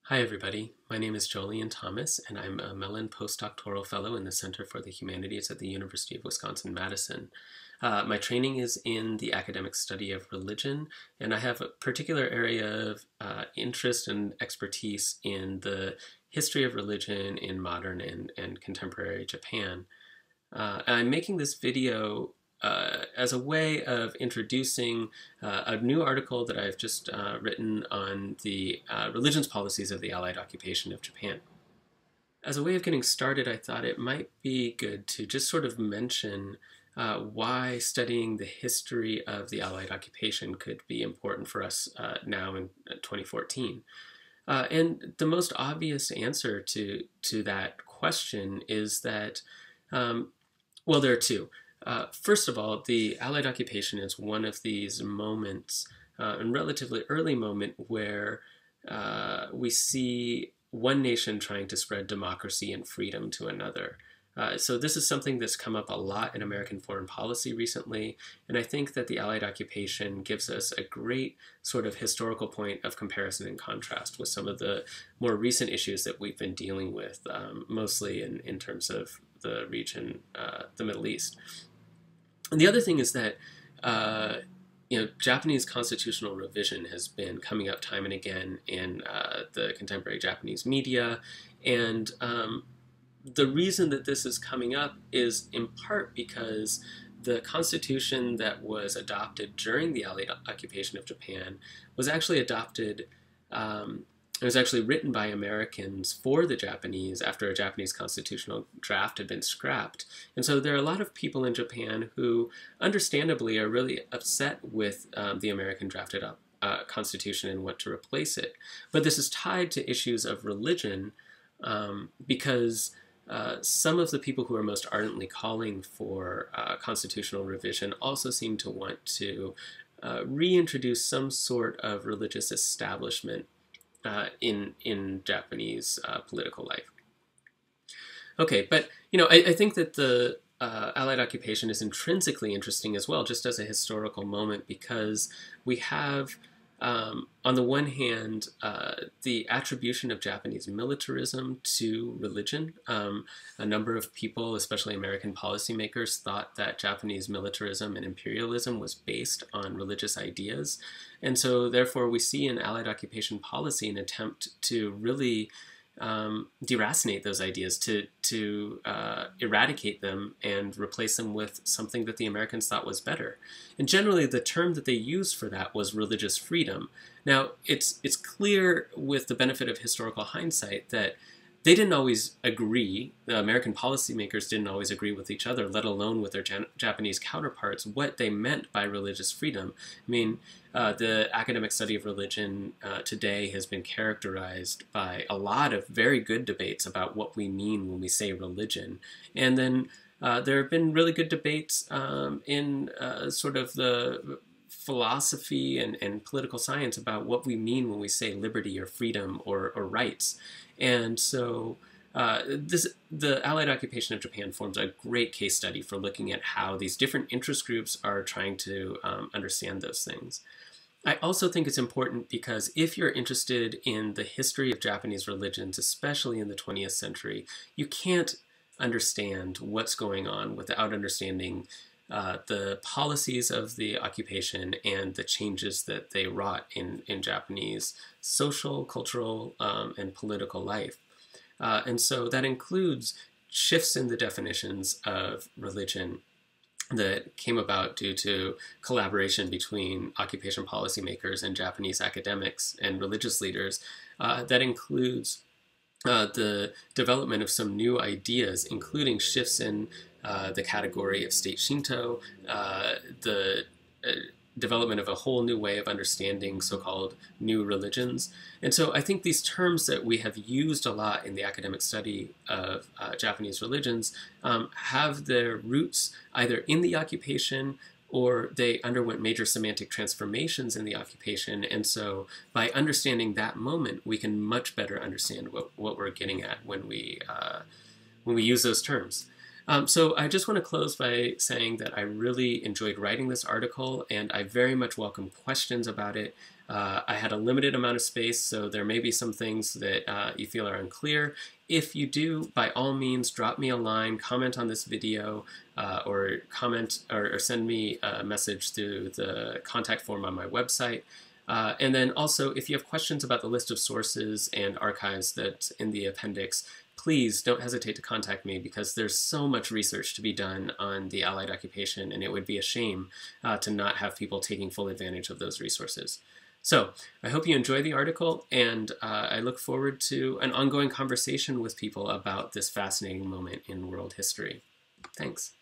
Hi everybody, my name is Jolien Thomas and I'm a Mellon postdoctoral fellow in the Center for the Humanities at the University of Wisconsin-Madison. My training is in the academic study of religion, and I have a particular area of interest and expertise in the history of religion in modern and contemporary Japan. I'm making this video as a way of introducing a new article that I've just written on the religions policies of the Allied occupation of Japan. As a way of getting started, I thought it might be good to just sort of mention why studying the history of the Allied occupation could be important for us now in 2014. And the most obvious answer to that question is that, well, there are two. First of all, the Allied occupation is one of these moments, a relatively early moment, where we see one nation trying to spread democracy and freedom to another. So this is something that's come up a lot in American foreign policy recently, and I think that the Allied occupation gives us a great sort of historical point of comparison and contrast with some of the more recent issues that we've been dealing with, mostly in terms of the region, the Middle East. And the other thing is that Japanese constitutional revision has been coming up time and again in the contemporary Japanese media, and the reason that this is coming up is in part because the constitution that was adopted during the Allied occupation of Japan was actually adopted. It was actually written by Americans for the Japanese after a Japanese constitutional draft had been scrapped. And so there are a lot of people in Japan who, understandably, are really upset with the American drafted up constitution and want to replace it. But this is tied to issues of religion because some of the people who are most ardently calling for constitutional revision also seem to want to reintroduce some sort of religious establishment in Japanese political life. Okay, but I think that the Allied occupation is intrinsically interesting as well, just as a historical moment, because we have, on the one hand, the attribution of Japanese militarism to religion. A number of people, especially American policymakers, thought that Japanese militarism and imperialism was based on religious ideas. And so, therefore, we see in Allied occupation policy an attempt to really deracinate those ideas, to eradicate them and replace them with something that the Americans thought was better. And generally, the term that they used for that was religious freedom. Now, it's clear with the benefit of historical hindsight that they didn't always agree, the American policymakers didn't always agree with each other, let alone with their Japanese counterparts, what they meant by religious freedom. I mean, the academic study of religion today has been characterized by a lot of very good debates about what we mean when we say religion. And then there have been really good debates in sort of the philosophy and political science about what we mean when we say liberty or freedom or rights. And so the Allied occupation of Japan forms a great case study for looking at how these different interest groups are trying to understand those things. I also think it's important because if you're interested in the history of Japanese religions, especially in the 20th century, you can't understand what's going on without understanding the policies of the occupation and the changes that they wrought in Japanese social, cultural, and political life. And so that includes shifts in the definitions of religion that came about due to collaboration between occupation policymakers and Japanese academics and religious leaders. That includes the development of some new ideas, including shifts in the category of state Shinto, the development of a whole new way of understanding so-called new religions. And so I think these terms that we have used a lot in the academic study of Japanese religions have their roots either in the occupation or they underwent major semantic transformations in the occupation. And so by understanding that moment, we can much better understand what we're getting at when we use those terms. So I just want to close by saying that I really enjoyed writing this article, and I very much welcome questions about it. I had a limited amount of space, so there may be some things that you feel are unclear. If you do, by all means, drop me a line, comment on this video, or comment or send me a message through the contact form on my website. And then also, if you have questions about the list of sources and archives that's in the appendix, please don't hesitate to contact me, because there's so much research to be done on the Allied occupation, and it would be a shame to not have people taking full advantage of those resources. So I hope you enjoy the article, and I look forward to an ongoing conversation with people about this fascinating moment in world history. Thanks.